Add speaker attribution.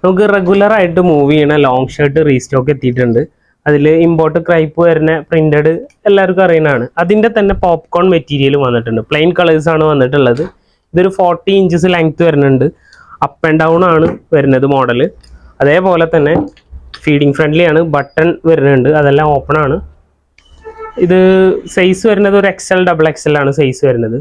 Speaker 1: നമുക്ക് റെഗുലർ ആയിട്ട് മൂവ് ചെയ്യണ ലോങ് ഷർട്ട് റീസ്റ്റോക്ക് എത്തിയിട്ടുണ്ട്. അതിൽ ഇമ്പോർട്ട് ക്രൈപ്പ് വരുന്ന പ്രിന്റഡ് എല്ലാവർക്കും അറിയുന്നതാണ്. അതിൻ്റെ തന്നെ പോപ്കോൺ മെറ്റീരിയൽ വന്നിട്ടുണ്ട്. പ്ലെയിൻ കളേഴ്സ് ആണ് വന്നിട്ടുള്ളത്. ഇതൊരു 40 ഇഞ്ചസ് ലെങ്ത് വരുന്നുണ്ട്. അപ്പ് ആൻഡ് ഡൗൺ ആണ് വരുന്നത് മോഡൽ. അതേപോലെ തന്നെ ഫീഡിങ് ഫ്രണ്ട്ലി ആണ്. ബട്ടൺ വരുന്നുണ്ട്, അതെല്ലാം ഓപ്പൺ ആണ്. ഇത് സൈസ് വരുന്നത് ഒരു XL, XXL ആണ് സൈസ് വരുന്നത്.